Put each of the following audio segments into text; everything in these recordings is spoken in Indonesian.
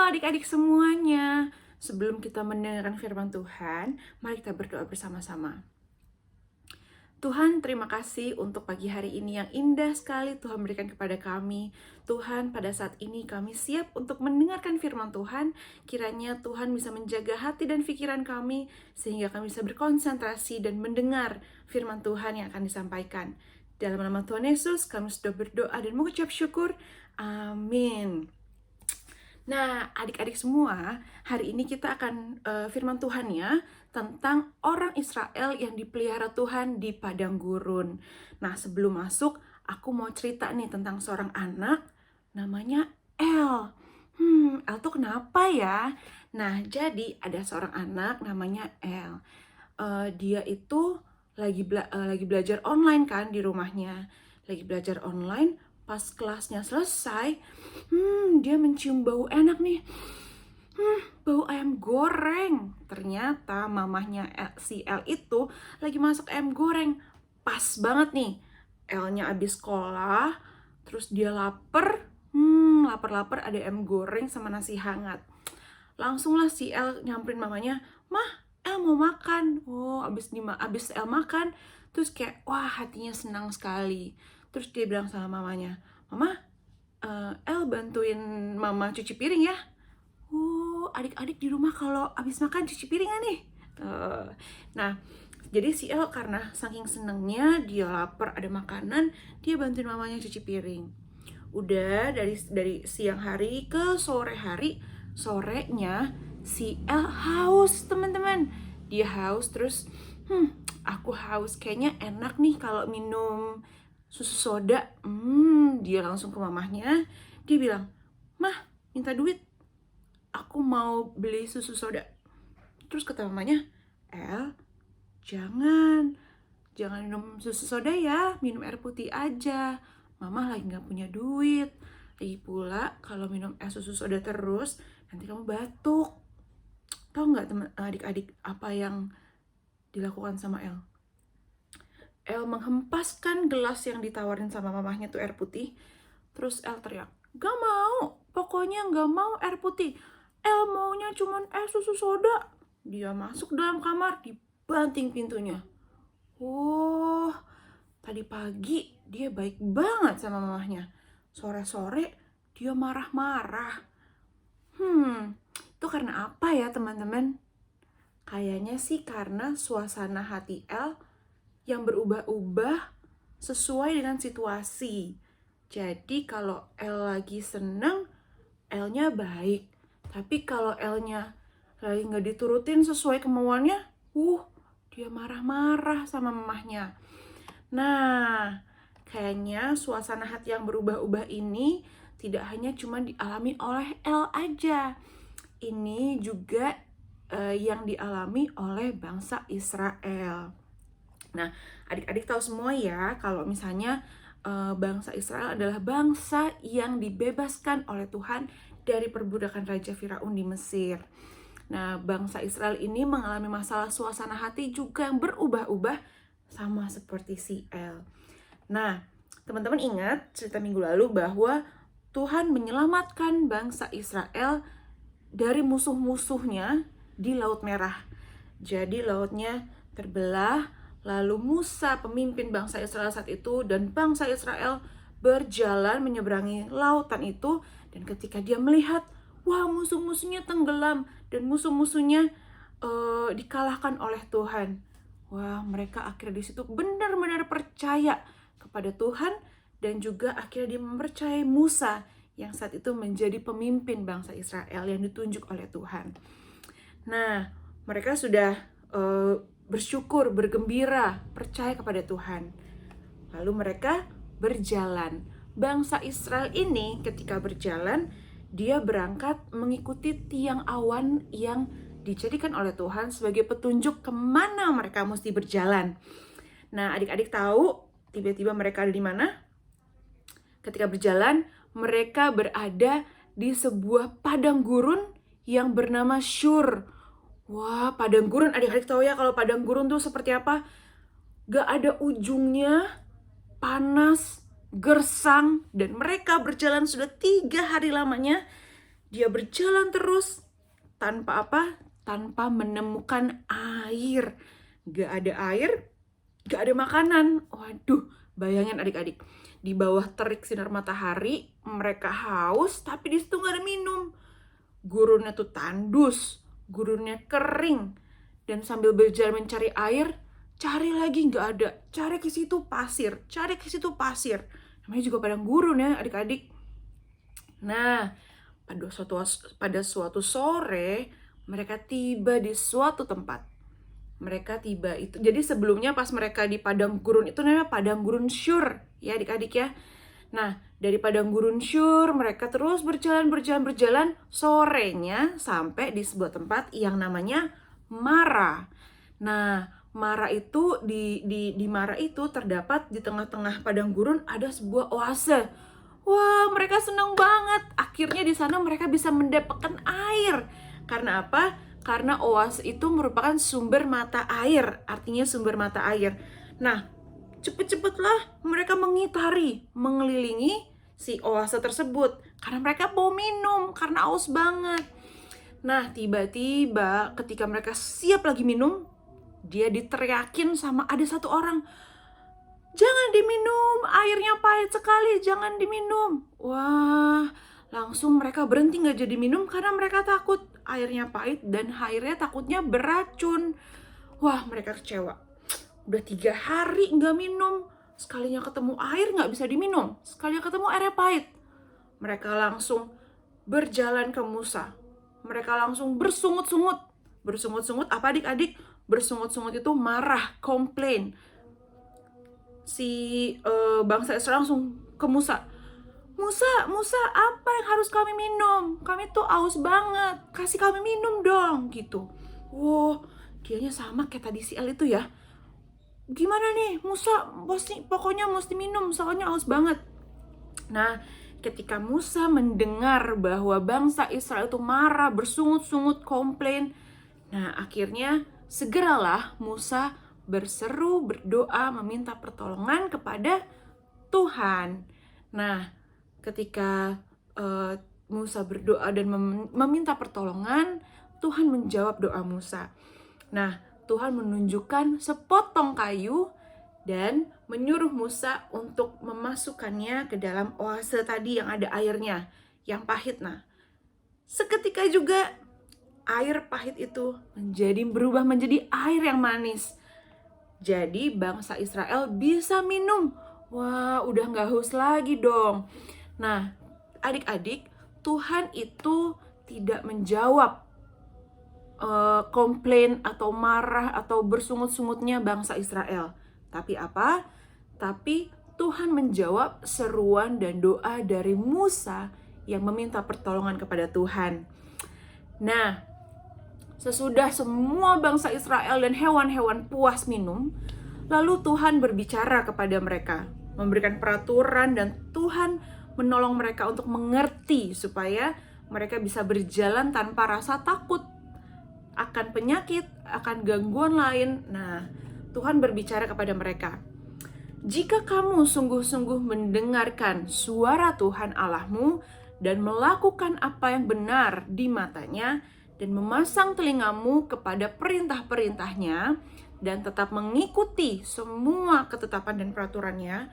adik-adik semuanya. Sebelum kita mendengarkan firman Tuhan, mari kita berdoa bersama-sama. Tuhan, terima kasih untuk pagi hari ini yang indah sekali Tuhan berikan kepada kami. Tuhan, pada saat ini kami siap untuk mendengarkan firman Tuhan. Kiranya Tuhan bisa menjaga hati dan pikiran kami, sehingga kami bisa berkonsentrasi dan mendengar firman Tuhan yang akan disampaikan. Dalam nama Tuhan Yesus, kami sudah berdoa dan mengucap syukur. Amin. Nah, adik-adik semua, hari ini kita akan firman Tuhan ya, tentang orang Israel yang dipelihara Tuhan di padang gurun. Nah, sebelum masuk, aku mau cerita nih tentang seorang anak, namanya El. El tuh kenapa ya? Nah, jadi ada seorang anak namanya El. Dia itu lagi belajar online kan di rumahnya. Lagi belajar online, pas kelasnya selesai, dia mencium bau enak nih. Bau ayam goreng. Ternyata mamahnya si El itu lagi masak ayam goreng. Pas banget nih. Elnya abis sekolah, terus dia lapar. Lapar-lapar ada ayam goreng sama nasi hangat. Langsunglah si El nyamperin mamanya, "Mah, El mau makan." Oh, abis El makan, terus kayak, wah hatinya senang sekali. Terus dia bilang sama mamanya, "Mama, El bantuin mama cuci piring ya." Oh, adik-adik di rumah kalau abis makan cuci piring gak nih? Nah, jadi si El karena saking senengnya, dia lapar ada makanan, dia bantuin mamanya cuci piring. Udah dari siang hari ke sore hari, sorenya si El haus, teman-teman. Dia haus terus, aku haus, kayaknya enak nih kalau minum susu soda. Dia langsung ke mamahnya, dia bilang, "Mah, minta duit, aku mau beli susu soda." Terus kata mamanya, "El, jangan minum susu soda ya, minum air putih aja. Mama lagi gak punya duit. Lagi pula kalau minum susu soda terus, nanti kamu batuk." Tahu nggak teman adik-adik apa yang dilakukan sama El? El menghempaskan gelas yang ditawarin sama mamahnya tuh air putih. Terus El teriak, "Gak mau, pokoknya gak mau air putih. El maunya cuman susu soda." Dia masuk dalam kamar, dibanting pintunya. Oh, tadi pagi dia baik banget sama mamahnya. Sore-sore dia marah-marah. Itu karena apa ya teman-teman? Kayaknya sih karena suasana hati El yang berubah-ubah sesuai dengan situasi. Jadi kalau El lagi seneng, El-nya baik. Tapi kalau El-nya lagi nggak diturutin sesuai kemauannya, dia marah-marah sama mamahnya. Nah, kayaknya suasana hati yang berubah-ubah ini tidak hanya cuma dialami oleh El aja. Ini juga yang dialami oleh bangsa Israel. Nah, adik-adik tahu semua ya, kalau misalnya bangsa Israel adalah bangsa yang dibebaskan oleh Tuhan dari perbudakan Raja Firaun di Mesir. Nah, bangsa Israel ini mengalami masalah suasana hati juga yang berubah-ubah sama seperti si El. Nah, teman-teman ingat cerita minggu lalu bahwa Tuhan menyelamatkan bangsa Israel dari musuh-musuhnya di Laut Merah. Jadi lautnya terbelah, lalu Musa pemimpin bangsa Israel saat itu dan bangsa Israel berjalan menyeberangi lautan itu, dan ketika dia melihat, wah musuh-musuhnya tenggelam dan musuh-musuhnya dikalahkan oleh Tuhan. Wah, mereka akhirnya di situ benar-benar percaya kepada Tuhan dan juga akhirnya dia mempercayai Musa yang saat itu menjadi pemimpin bangsa Israel yang ditunjuk oleh Tuhan. Nah, mereka sudah bersyukur, bergembira, percaya kepada Tuhan. Lalu mereka berjalan. Bangsa Israel ini ketika berjalan, dia berangkat mengikuti tiang awan yang dijadikan oleh Tuhan sebagai petunjuk kemana mereka mesti berjalan. Nah, adik-adik tahu tiba-tiba mereka ada di mana? Ketika berjalan, mereka berada di sebuah padang gurun yang bernama Shur. Wah, padang gurun, adik-adik tahu ya kalau padang gurun tuh seperti apa? Gak ada ujungnya, panas, gersang, dan mereka berjalan sudah 3 hari lamanya Dia berjalan terus tanpa apa? Tanpa menemukan air. Gak ada air, gak ada makanan. Waduh, bayangin adik-adik. Di bawah terik sinar matahari, mereka haus, tapi di situ gak ada minum. Gurunnya tuh tandus, gurunnya kering. Dan sambil berjalan mencari air, cari lagi nggak ada. Cari ke situ pasir, cari ke situ pasir. Namanya juga padang gurun ya adik-adik. Nah, pada suatu sore, mereka tiba di suatu tempat. Mereka tiba itu. Jadi sebelumnya pas mereka di padang gurun itu namanya padang gurun Syur, ya adik-adik ya. Nah, dari padang gurun Syur, mereka terus berjalan. Sorenya sampai di sebuah tempat yang namanya Mara. Nah, Mara itu di Mara itu terdapat di tengah-tengah padang gurun ada sebuah oase. Wah, mereka senang banget. Akhirnya di sana mereka bisa mendapatkan air. Karena apa? Karena oase itu merupakan sumber mata air. Artinya sumber mata air. Nah, cepet-cepetlah mereka mengelilingi si oase tersebut. Karena mereka mau minum, karena haus banget. Nah, tiba-tiba ketika mereka siap lagi minum, dia diteriakin sama ada satu orang. Jangan diminum, airnya pahit sekali, jangan diminum. Wah, langsung mereka berhenti gak jadi minum karena mereka takut airnya pahit dan airnya takutnya beracun. Wah, mereka kecewa. Udah 3 hari gak minum, sekalinya ketemu air gak bisa diminum, sekalinya ketemu airnya pahit. Mereka langsung berjalan ke Musa. Mereka langsung bersungut-sungut. Bersungut-sungut apa adik-adik? Bersungut-sungut itu marah, komplain. Si bangsa Israel langsung ke Musa. Musa, apa yang harus kami minum? Kami tuh haus banget, kasih kami minum dong, gitu. Wow, dianya sama kayak tadi si El itu ya. Gimana nih, Musa, pokoknya mesti minum, soalnya haus banget. Nah, ketika Musa mendengar bahwa bangsa Israel itu marah, bersungut-sungut, komplain, nah akhirnya segeralah Musa berseru, berdoa, meminta pertolongan kepada Tuhan. Nah, ketika Musa berdoa dan meminta pertolongan, Tuhan menjawab doa Musa. Nah, Tuhan menunjukkan sepotong kayu dan menyuruh Musa untuk memasukkannya ke dalam oase tadi yang ada airnya, yang pahit. Nah, seketika juga air pahit itu berubah menjadi air yang manis. Jadi bangsa Israel bisa minum. Wah, udah gak haus lagi dong. Nah, adik-adik, Tuhan itu tidak menjawab komplain atau marah atau bersungut-sungutnya bangsa Israel. Tapi apa? Tapi Tuhan menjawab seruan dan doa dari Musa yang meminta pertolongan kepada Tuhan. Nah, sesudah semua bangsa Israel dan hewan-hewan puas minum, lalu Tuhan berbicara kepada mereka, memberikan peraturan, dan Tuhan menolong mereka untuk mengerti supaya mereka bisa berjalan tanpa rasa takut akan penyakit, akan gangguan lain. Nah, Tuhan berbicara kepada mereka. Jika kamu sungguh-sungguh mendengarkan suara Tuhan Allahmu dan melakukan apa yang benar di matanya dan memasang telingamu kepada perintah-perintahnya dan tetap mengikuti semua ketetapan dan peraturannya,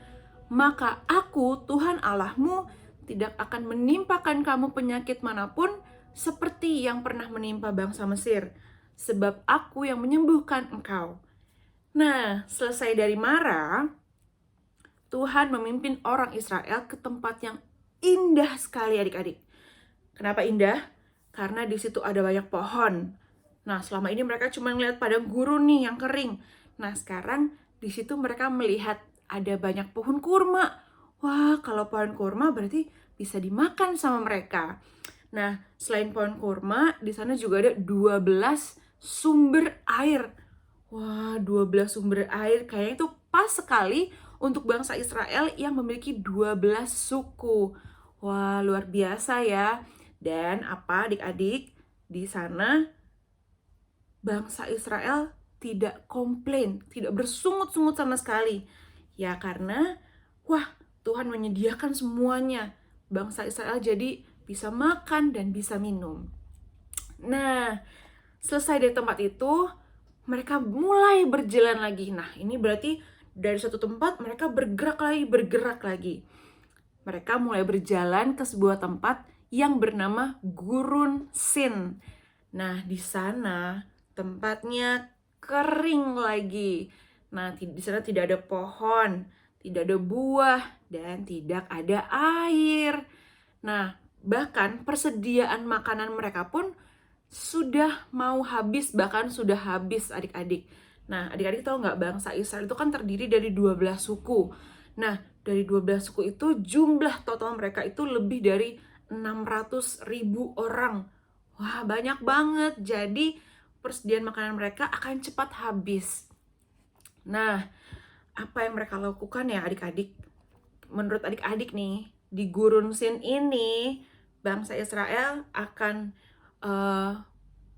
maka aku, Tuhan Allahmu, tidak akan menimpakan kamu penyakit manapun seperti yang pernah menimpa bangsa Mesir, sebab aku yang menyembuhkan engkau. Nah, selesai dari Mara, Tuhan memimpin orang Israel ke tempat yang indah sekali adik-adik. Kenapa indah? Karena di situ ada banyak pohon. Nah, selama ini mereka cuma ngeliat padang gurun nih yang kering. Nah, sekarang di situ mereka melihat ada banyak pohon kurma. Wah, kalau pohon kurma berarti bisa dimakan sama mereka. Nah, selain pohon kurma, di sana juga ada 12 sumber air. Wah, 12 sumber air. Kayaknya itu pas sekali untuk bangsa Israel yang memiliki 12 suku. Wah, luar biasa ya. Dan apa adik-adik, di sana bangsa Israel tidak komplain, tidak bersungut-sungut sama sekali. Ya karena, wah, Tuhan menyediakan semuanya. Bangsa Israel jadi bisa makan, dan bisa minum. Nah, selesai dari tempat itu, mereka mulai berjalan lagi. Nah, ini berarti dari satu tempat mereka bergerak lagi. Mereka mulai berjalan ke sebuah tempat yang bernama Gurun Sin. Nah, di sana tempatnya kering lagi. Nah, di sana tidak ada pohon, tidak ada buah, dan tidak ada air. Nah, bahkan persediaan makanan mereka pun sudah mau habis, bahkan sudah habis adik-adik. Nah, adik-adik tahu nggak, bangsa Israel itu kan terdiri dari 12 suku. Nah, dari 12 suku itu jumlah total mereka itu lebih dari 600.000 orang. Wah, banyak banget. Jadi, persediaan makanan mereka akan cepat habis. Nah, apa yang mereka lakukan ya adik-adik? Menurut adik-adik nih, di Gurun Sin ini, bangsa Israel akan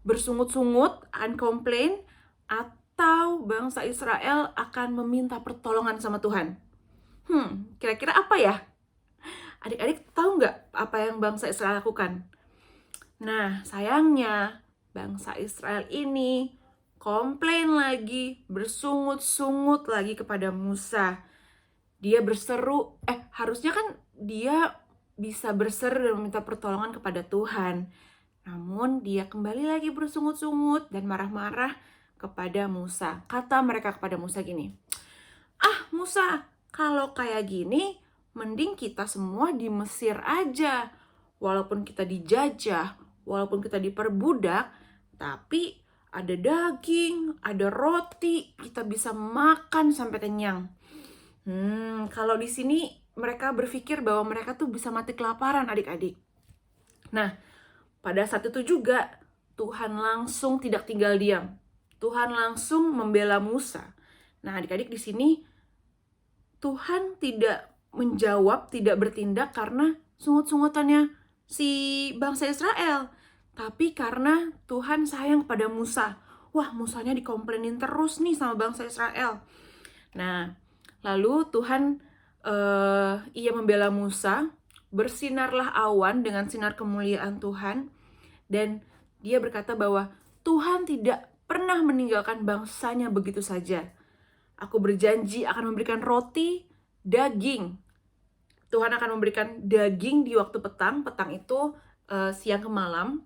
bersungut-sungut, akan komplain, atau bangsa Israel akan meminta pertolongan sama Tuhan? Kira-kira apa ya? Adik-adik tahu nggak apa yang bangsa Israel lakukan? Nah, sayangnya bangsa Israel ini komplain lagi, bersungut-sungut lagi kepada Musa. Dia berseru, harusnya kan dia bisa berseru dan meminta pertolongan kepada Tuhan. Namun dia kembali lagi bersungut-sungut dan marah-marah kepada Musa. Kata mereka kepada Musa gini, Musa, kalau kayak gini, mending kita semua di Mesir aja. Walaupun kita dijajah, walaupun kita diperbudak, tapi ada daging, ada roti, kita bisa makan sampai kenyang. Kalau di sini mereka berpikir bahwa mereka tuh bisa mati kelaparan adik-adik. Nah, pada saat itu juga Tuhan langsung tidak tinggal diam. Tuhan langsung membela Musa. Nah, adik-adik di sini Tuhan tidak menjawab, tidak bertindak karena sungut-sungutannya si bangsa Israel, tapi karena Tuhan sayang pada Musa. Wah, Musanya dikomplainin terus nih sama bangsa Israel. Nah, lalu Tuhan ia membela Musa, bersinarlah awan dengan sinar kemuliaan Tuhan, dan dia berkata bahwa Tuhan tidak pernah meninggalkan bangsanya begitu saja. Aku berjanji akan memberikan roti, daging. Tuhan akan memberikan daging di waktu petang. Petang itu siang ke malam.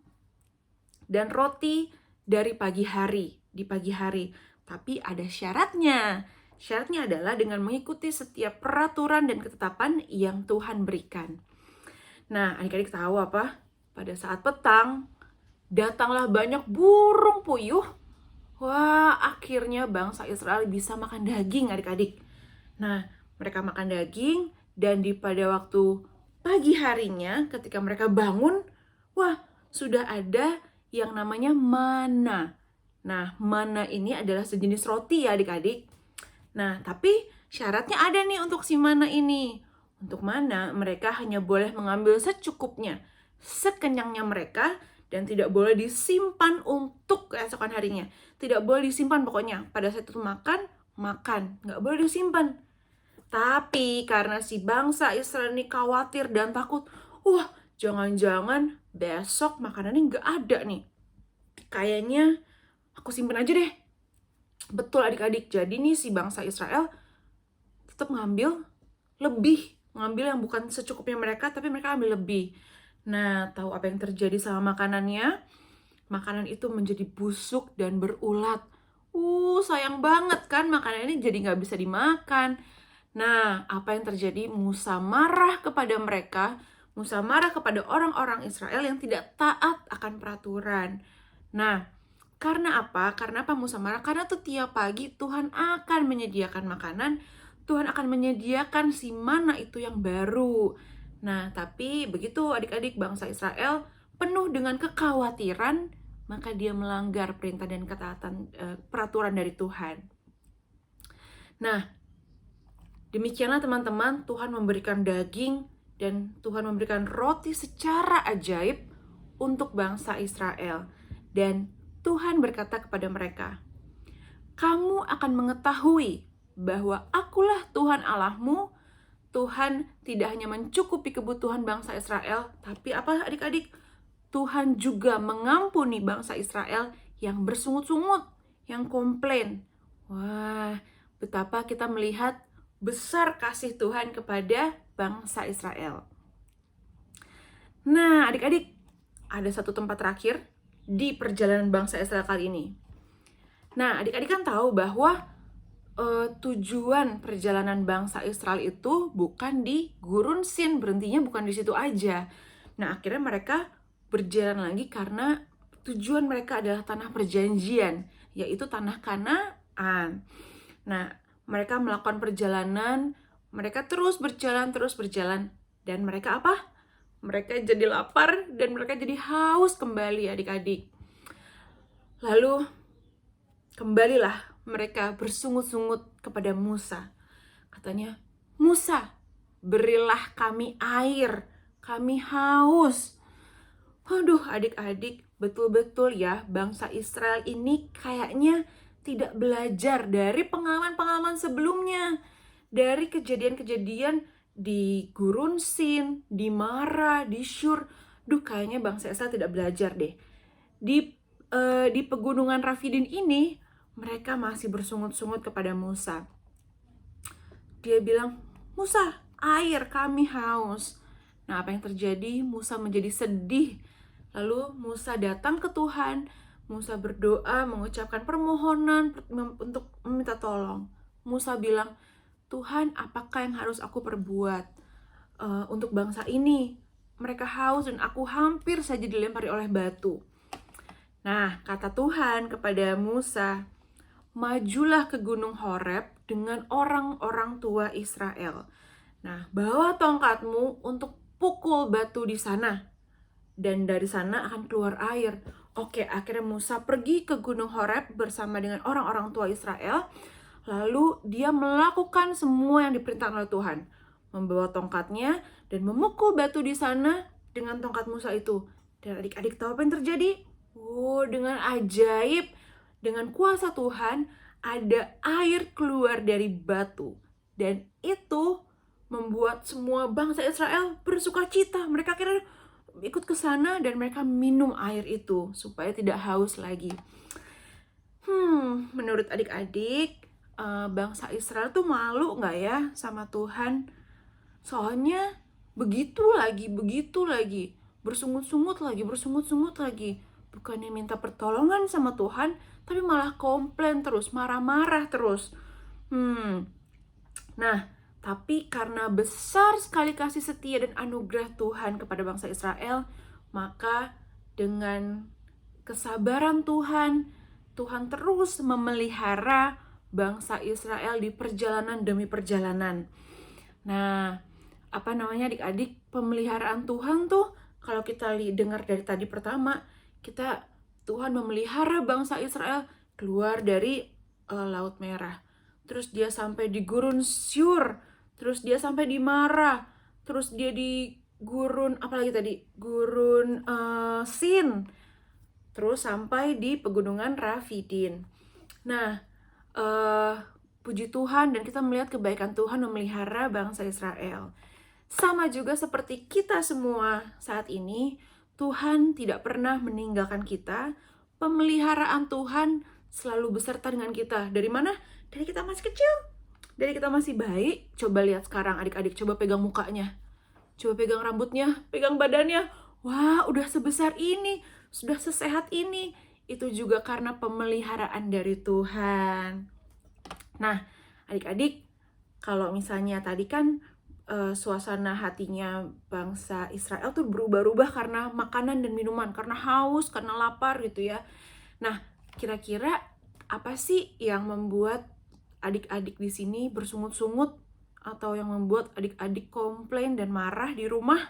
Dan roti dari pagi hari, di pagi hari. Tapi ada syaratnya. Syaratnya adalah dengan mengikuti setiap peraturan dan ketetapan yang Tuhan berikan. Nah, adik-adik tahu apa? Pada saat petang, datanglah banyak burung puyuh. Wah, akhirnya bangsa Israel bisa makan daging adik-adik. Nah, mereka makan daging, dan pada waktu pagi harinya ketika mereka bangun, wah, sudah ada yang namanya mana. Nah, mana ini adalah sejenis roti ya adik-adik. Nah, tapi syaratnya ada nih untuk si mana ini. Untuk mana, mereka hanya boleh mengambil secukupnya, sekenyangnya mereka, dan tidak boleh disimpan untuk keesokan harinya. Tidak boleh disimpan pokoknya. Pada saat itu makan, nggak boleh disimpan. Tapi karena si bangsa Israel ini khawatir dan takut, wah, jangan-jangan besok makanannya nggak ada nih. Kayaknya aku simpen aja deh. Betul adik-adik, jadi nih si bangsa Israel tetap ngambil yang bukan secukupnya mereka, tapi mereka ambil lebih. Nah, tahu apa yang terjadi sama makanannya? Makanan itu menjadi busuk dan berulat. Sayang banget kan, makanan ini jadi nggak bisa dimakan. Nah, apa yang terjadi? Musa marah kepada mereka. Musa marah kepada orang-orang Israel yang tidak taat akan peraturan. Nah, karena apa? Karena apa Musa marah? Karena tuh tiap pagi Tuhan akan menyediakan makanan. Tuhan akan menyediakan si mana itu yang baru. Nah, tapi begitu adik-adik bangsa Israel penuh dengan kekhawatiran, maka dia melanggar perintah dan ketaatan peraturan dari Tuhan. Nah, demikianlah teman-teman, Tuhan memberikan daging dan Tuhan memberikan roti secara ajaib untuk bangsa Israel. Dan Tuhan berkata kepada mereka, "Kamu akan mengetahui bahwa akulah Tuhan Allahmu, Tuhan tidak hanya mencukupi kebutuhan bangsa Israel, tapi apa adik-adik? Tuhan juga mengampuni bangsa Israel yang bersungut-sungut, yang komplain. Wah, betapa kita melihat besar kasih Tuhan kepada bangsa Israel. Nah, adik-adik, ada satu tempat terakhir di perjalanan bangsa Israel kali ini. Nah, adik-adik kan tahu bahwa tujuan perjalanan bangsa Israel itu bukan di Gurun Sin, berhentinya bukan di situ aja. Nah, akhirnya mereka berjalan lagi karena tujuan mereka adalah tanah perjanjian, yaitu tanah Kanaan. Nah, mereka melakukan perjalanan, mereka terus berjalan, dan mereka apa? Mereka jadi lapar dan mereka jadi haus kembali, adik-adik. Lalu, kembalilah mereka bersungut-sungut kepada Musa. Katanya, Musa, berilah kami air, kami haus. Waduh, adik-adik, betul-betul ya, bangsa Israel ini kayaknya tidak belajar dari pengalaman-pengalaman sebelumnya. Dari kejadian-kejadian di Gurun Sin, di Mara, di Syur. Duh, kayaknya bangsa Israel tidak belajar deh. Di pegunungan Rafidim ini, mereka masih bersungut-sungut kepada Musa. Dia bilang, Musa, air, kami haus. Nah, apa yang terjadi? Musa menjadi sedih. Lalu Musa datang ke Tuhan. Musa berdoa, mengucapkan permohonan untuk meminta tolong. Musa bilang, Tuhan, apakah yang harus aku perbuat untuk bangsa ini? Mereka haus dan aku hampir saja dilempari oleh batu. Nah, kata Tuhan kepada Musa, majulah ke Gunung Horeb dengan orang-orang tua Israel. Nah, bawa tongkatmu untuk pukul batu di sana. Dan dari sana akan keluar air. Oke, akhirnya Musa pergi ke Gunung Horeb bersama dengan orang-orang tua Israel. Lalu dia melakukan semua yang diperintahkan oleh Tuhan. Membawa tongkatnya dan memukul batu di sana dengan tongkat Musa itu. Dan adik-adik tahu apa yang terjadi? Oh, dengan ajaib, dengan kuasa Tuhan, ada air keluar dari batu. Dan itu membuat semua bangsa Israel bersuka cita. Mereka kira ikut ke sana dan mereka minum air itu supaya tidak haus lagi. Menurut adik-adik, bangsa Israel tuh malu nggak ya sama Tuhan? Soalnya begitu lagi, bersungut-sungut lagi. Bukannya minta pertolongan sama Tuhan, tapi malah komplain terus, marah-marah terus. Nah, tapi karena besar sekali kasih setia dan anugerah Tuhan kepada bangsa Israel, maka dengan kesabaran Tuhan, Tuhan terus memelihara bangsa Israel di perjalanan demi perjalanan. Nah, adik-adik, pemeliharaan Tuhan tuh, kalau kita dengar dari tadi pertama, Tuhan memelihara bangsa Israel keluar dari Laut Merah. Terus dia sampai di Gurun Syur, terus dia sampai di Mara, terus dia di Gurun Sin, terus sampai di pegunungan Rafidim. Nah, puji Tuhan, dan kita melihat kebaikan Tuhan memelihara bangsa Israel. Sama juga seperti kita semua saat ini, Tuhan tidak pernah meninggalkan kita. Pemeliharaan Tuhan selalu beserta dengan kita. Dari mana? Dari kita masih kecil, dari kita masih bayi. Coba lihat sekarang adik-adik, coba pegang mukanya, coba pegang rambutnya, pegang badannya. Wah, udah sebesar ini, sudah sesehat ini. Itu juga karena pemeliharaan dari Tuhan. Nah, adik-adik, kalau misalnya tadi kan suasana hatinya bangsa Israel tuh berubah-ubah karena makanan dan minuman, karena haus, karena lapar gitu ya. Nah, kira-kira apa sih yang membuat adik-adik di sini bersungut-sungut atau yang membuat adik-adik komplain dan marah di rumah?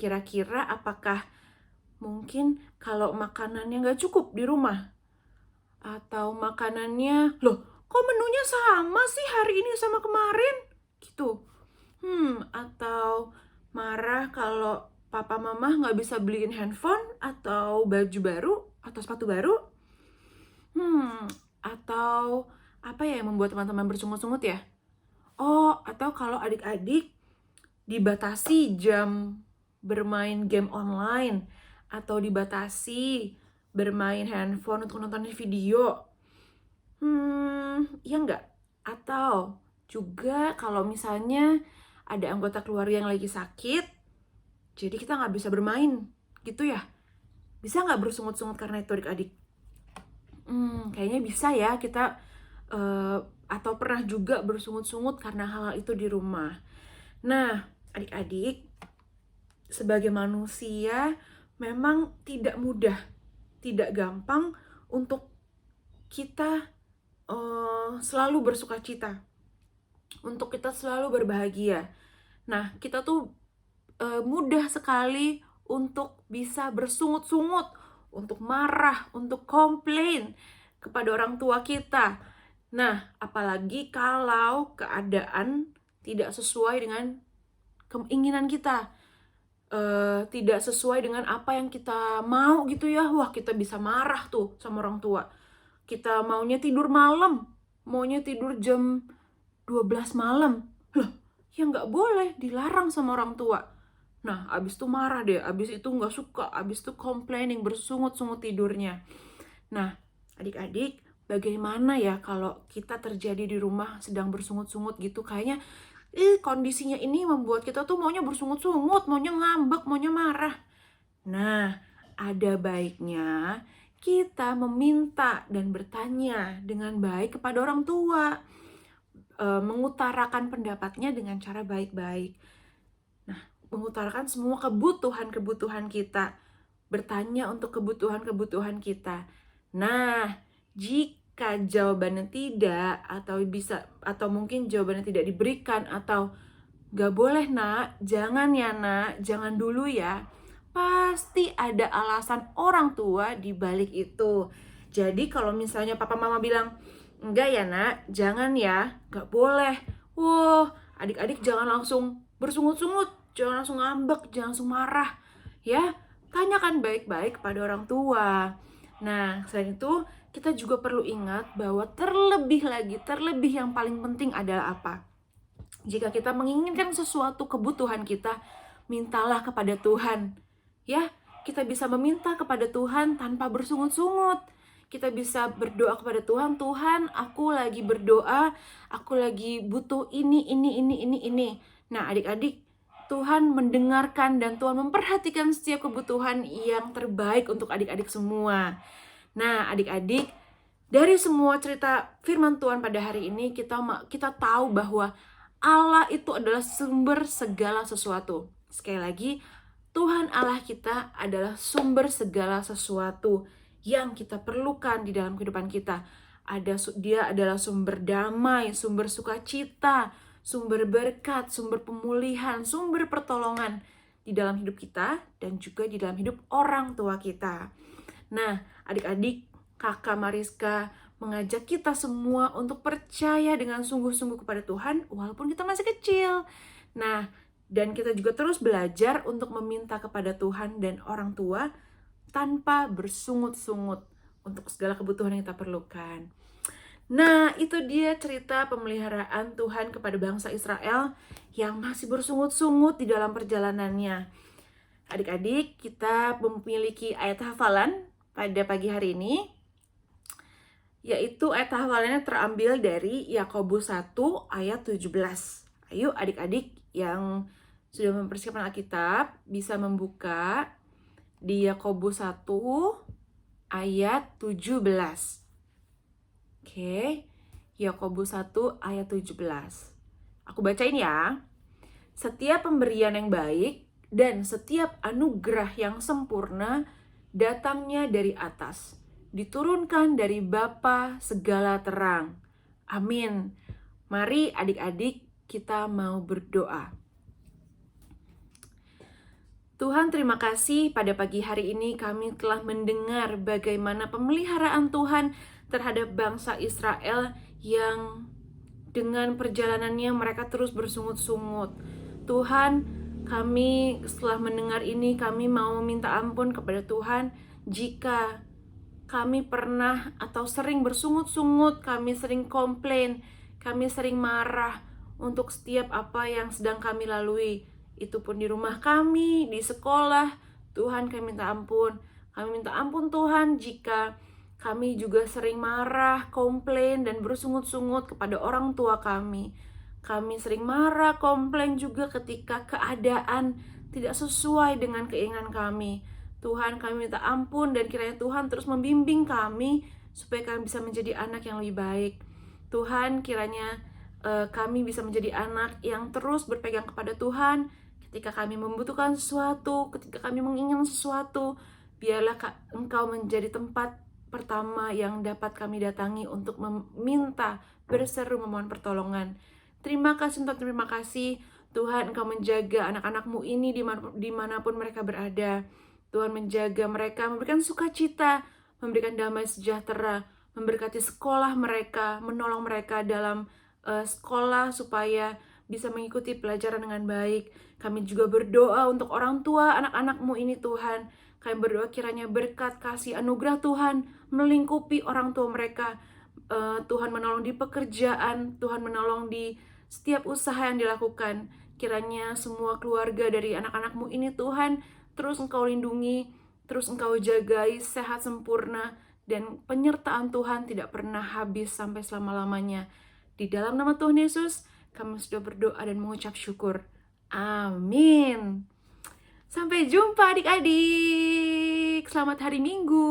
Kira-kira apakah mungkin kalau makanannya nggak cukup di rumah? Atau makanannya, loh kok menunya sama sih hari ini sama kemarin? Gitu. Atau marah kalau papa mama nggak bisa beliin handphone atau baju baru atau sepatu baru? Atau apa ya yang membuat teman-teman bersungut-sungut ya? Oh, atau kalau adik-adik dibatasi jam bermain game online atau dibatasi bermain handphone untuk nonton video. Ya enggak? Atau juga kalau misalnya ada anggota keluarga yang lagi sakit, jadi kita nggak bisa bermain, gitu ya? Bisa nggak bersungut-sungut karena itu adik-adik? Kayaknya bisa ya kita, atau pernah juga bersungut-sungut karena hal itu di rumah. Nah, adik-adik, sebagai manusia memang tidak mudah, tidak gampang untuk kita selalu bersukacita, untuk kita selalu berbahagia. Nah, kita tuh mudah sekali untuk bisa bersungut-sungut, untuk marah, untuk komplain kepada orang tua kita. Nah, apalagi kalau keadaan tidak sesuai dengan keinginan kita, tidak sesuai dengan apa yang kita mau gitu ya. Wah, kita bisa marah tuh sama orang tua. Kita maunya tidur malam, maunya tidur jam 12 malam. Loh, ya nggak boleh, dilarang sama orang tua. Nah, abis itu marah deh, abis itu nggak suka, abis itu complaining, bersungut-sungut tidurnya. Nah, adik-adik, bagaimana ya kalau kita terjadi di rumah sedang bersungut-sungut gitu? Kayaknya kondisinya ini membuat kita tuh maunya bersungut-sungut, maunya ngambek, maunya marah. Nah, ada baiknya kita meminta dan bertanya dengan baik kepada orang tua, mengutarakan pendapatnya dengan cara baik-baik. Nah, mengutarakan semua kebutuhan-kebutuhan kita, bertanya untuk kebutuhan-kebutuhan kita. Nah, jika jawabannya tidak, atau mungkin jawabannya tidak diberikan, atau gak boleh nak, jangan ya nak, jangan dulu ya, pasti ada alasan orang tua di balik itu. Jadi kalau misalnya papa mama bilang, enggak ya nak, jangan ya, gak boleh. Wah, adik-adik jangan langsung bersungut-sungut, jangan langsung ngambek, jangan langsung marah. Ya, tanyakan baik-baik kepada orang tua. Nah, selain itu, kita juga perlu ingat bahwa terlebih yang paling penting adalah apa? Jika kita menginginkan sesuatu kebutuhan kita, mintalah kepada Tuhan. Ya, kita bisa meminta kepada Tuhan tanpa bersungut-sungut. Kita bisa berdoa kepada Tuhan, Tuhan, aku lagi berdoa, aku lagi butuh ini. Nah, adik-adik, Tuhan mendengarkan dan Tuhan memperhatikan setiap kebutuhan yang terbaik untuk adik-adik semua. Nah, adik-adik, dari semua cerita firman Tuhan pada hari ini, kita tahu bahwa Allah itu adalah sumber segala sesuatu. Sekali lagi, Tuhan Allah kita adalah sumber segala sesuatu yang kita perlukan di dalam kehidupan kita. Dia adalah sumber damai, sumber sukacita, sumber berkat, sumber pemulihan, sumber pertolongan di dalam hidup kita dan juga di dalam hidup orang tua kita. Nah, adik-adik, Kakak Mariska mengajak kita semua untuk percaya dengan sungguh-sungguh kepada Tuhan walaupun kita masih kecil. Nah, dan kita juga terus belajar untuk meminta kepada Tuhan dan orang tua tanpa bersungut-sungut untuk segala kebutuhan yang kita perlukan. Nah, itu dia cerita pemeliharaan Tuhan kepada bangsa Israel yang masih bersungut-sungut di dalam perjalanannya. Adik-adik, kita memiliki ayat hafalan pada pagi hari ini, yaitu ayat hafalannya terambil dari Yakobus 1 ayat 17. Ayo adik-adik yang sudah mempersiapkan Alkitab bisa membuka di Yakobus 1 ayat 17. Oke, Yakobus 1 ayat 17. Aku bacain ya. Setiap pemberian yang baik dan setiap anugerah yang sempurna datangnya dari atas, diturunkan dari Bapa segala terang. Amin. Mari adik-adik kita mau berdoa. Tuhan, terima kasih pada pagi hari ini kami telah mendengar bagaimana pemeliharaan Tuhan terhadap bangsa Israel yang dengan perjalanannya mereka terus bersungut-sungut. Tuhan, kami setelah mendengar ini, kami mau minta ampun kepada Tuhan jika kami pernah atau sering bersungut-sungut, kami sering komplain, kami sering marah. untuk setiap apa yang sedang kami lalui. Itu pun di rumah kami, di sekolah. Tuhan, kami minta ampun. Kami minta ampun Tuhan jika kami juga sering marah, komplain, dan bersungut-sungut kepada orang tua kami. Kami sering marah, komplain juga ketika keadaan tidak sesuai dengan keinginan kami. Tuhan, kami minta ampun dan kiranya Tuhan terus membimbing kami supaya kami bisa menjadi anak yang lebih baik. Tuhan, kiranya kami bisa menjadi anak yang terus berpegang kepada Tuhan ketika kami membutuhkan sesuatu, ketika kami menginginkan sesuatu. Biarlah Engkau menjadi tempat pertama yang dapat kami datangi untuk meminta, berseru, memohon pertolongan. Terima kasih, terima kasih Tuhan, Engkau menjaga anak-anak-Mu ini dimanapun mereka berada. Tuhan menjaga mereka, memberikan sukacita, memberikan damai sejahtera, memberkati sekolah mereka, menolong mereka dalam sekolah supaya bisa mengikuti pelajaran dengan baik. Kami juga berdoa untuk orang tua anak-anak-Mu ini Tuhan. Kami berdoa kiranya berkat, kasih, anugerah Tuhan melingkupi orang tua mereka. Tuhan menolong di pekerjaan, Tuhan menolong di setiap usaha yang dilakukan. Kiranya semua keluarga dari anak-anak-Mu ini Tuhan terus Engkau lindungi, terus Engkau jagai sehat sempurna, dan penyertaan Tuhan tidak pernah habis sampai selama-lamanya. Di dalam nama Tuhan Yesus, kami sudah berdoa dan mengucap syukur. Amin. Sampai jumpa adik-adik. Selamat hari Minggu.